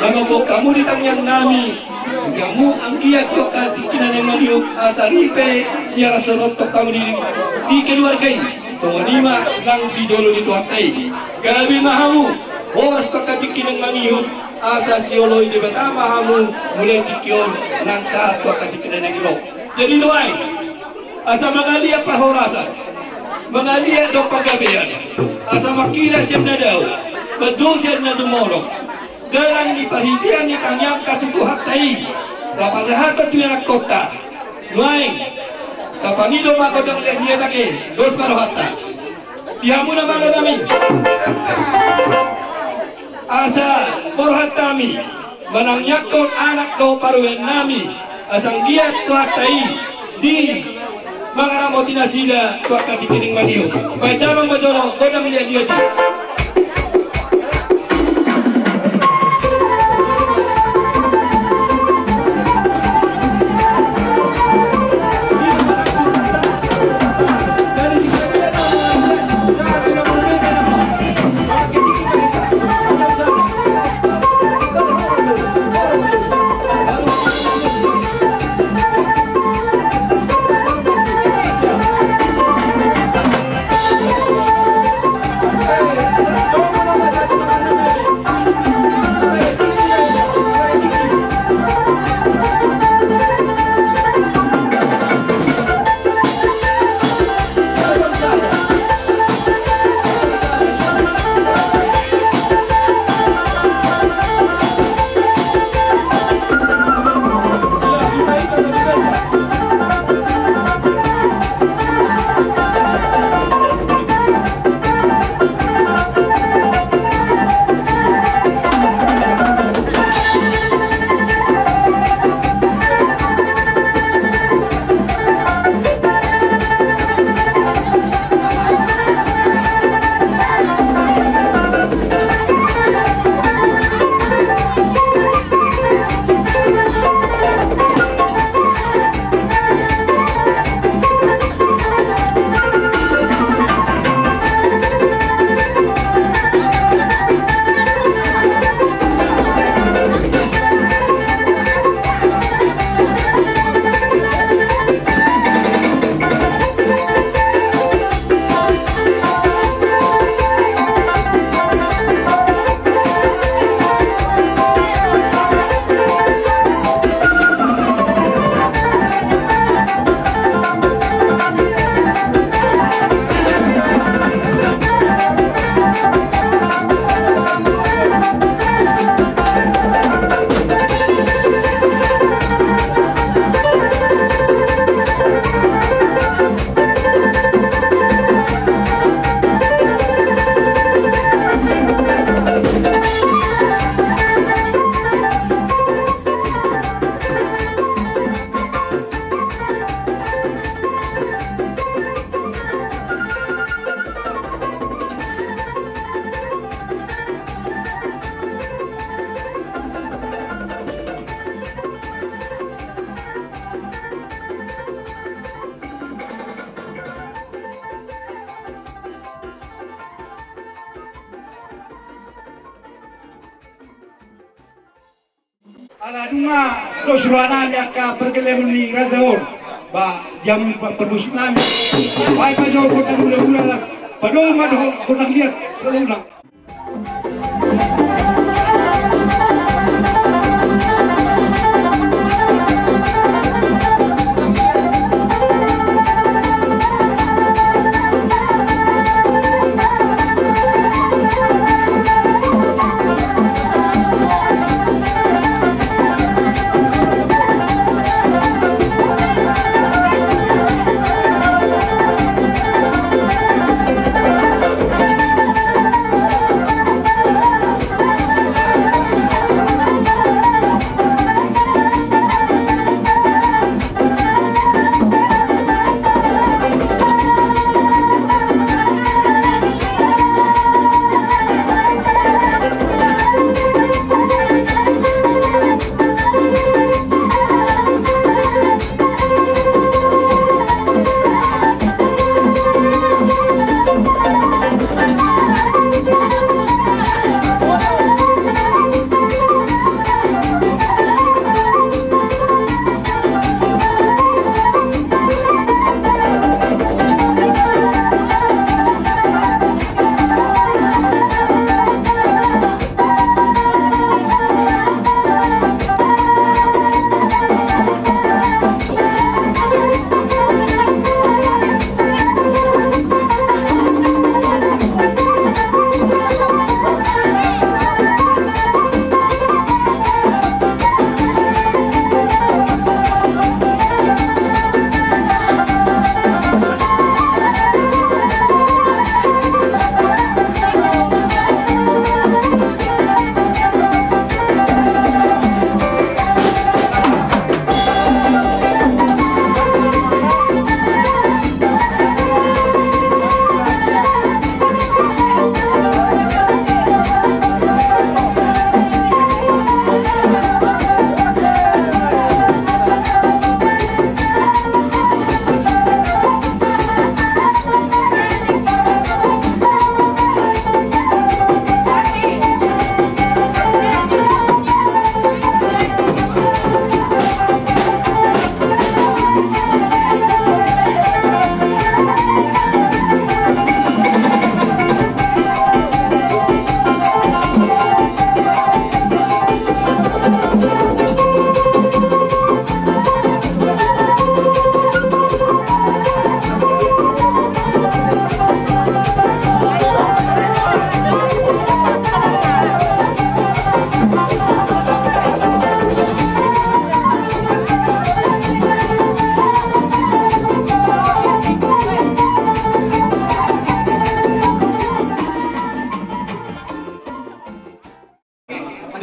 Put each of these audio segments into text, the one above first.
Namago kamu ditangyang nami kamu ang iya to katikinan yang maniu asaripe siara sorot to kamu di keluarga so lima lang bidolo dito atay gabi mahamu oras to katikinan maniu asa sioloy di bata mahamu mulai tikyon nang sa to katikinan yang ilo jadi doay asa magalia pahorasan magalia do pagabean asa makira siyam na daw badusir na dumorong dalam dipahitian ni kanyang katukuhat tayo lapasahatan tu yang kota nuaing tapangido makodang dia take dos parohatta dihamu na mga nami asa porhatami manangyakon anak do paruwen nami asang giat tuhat tayo di mga ramotina sila tuhat katikining maniyo may damang majono kodang dia di ala dunga do surana dia ka pergelem ni razaor ba jam perbus nami ai pa jo ko tan mula la padol ma do ko nak lihat seluna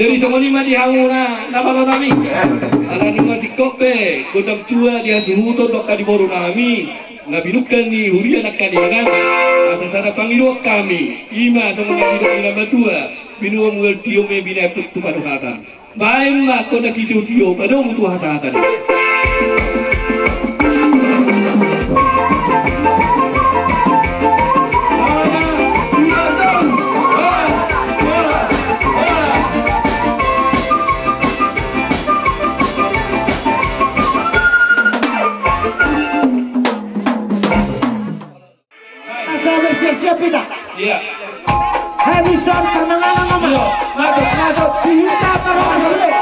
Dari semua lima di hamuna nama kami. Akan masih kope, godam tua dia semuto doka di boru nami. Nabilukan ni hurian akadiana. Asal sana pangiru kami. Ima sama nabi nama tua. Binua muel tio me bina tu padu hatan. Baik mak kau nak tidur tio pada mutu hasatan. Siap tidak? Iya. Harrison permanganan nama. Masuk. Kita permanganan.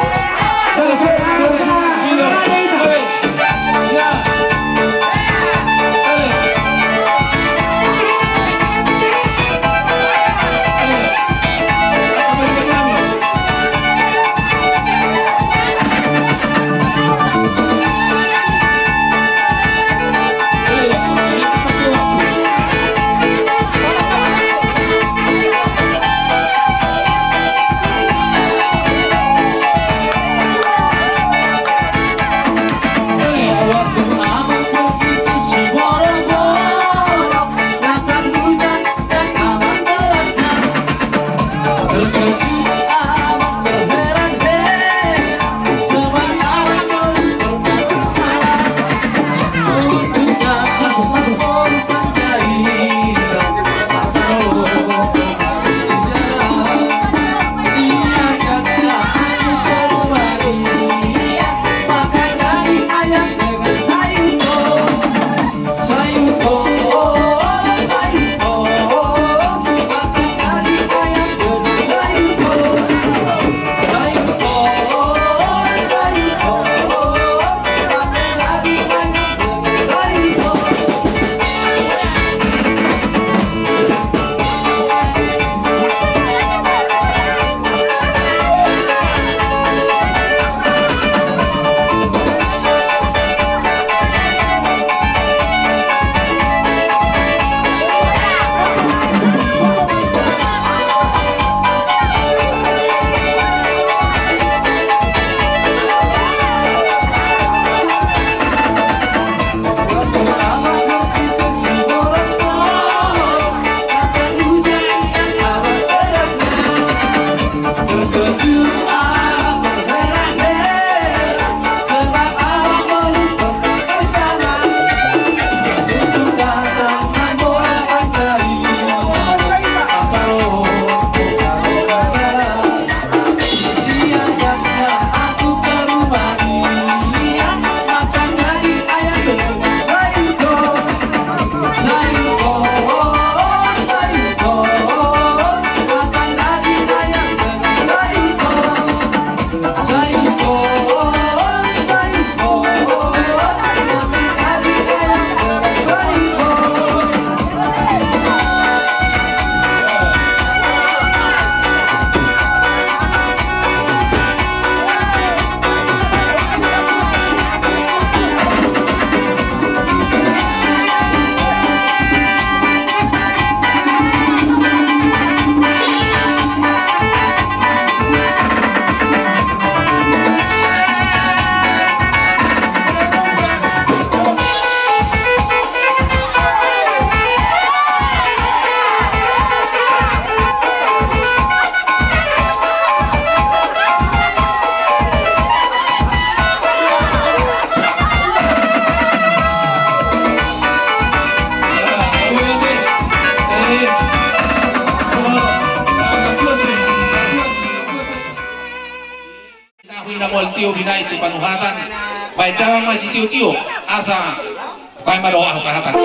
tio binai tu panuhatan. Baik dalam masih tio asa, baik madoa sahatan.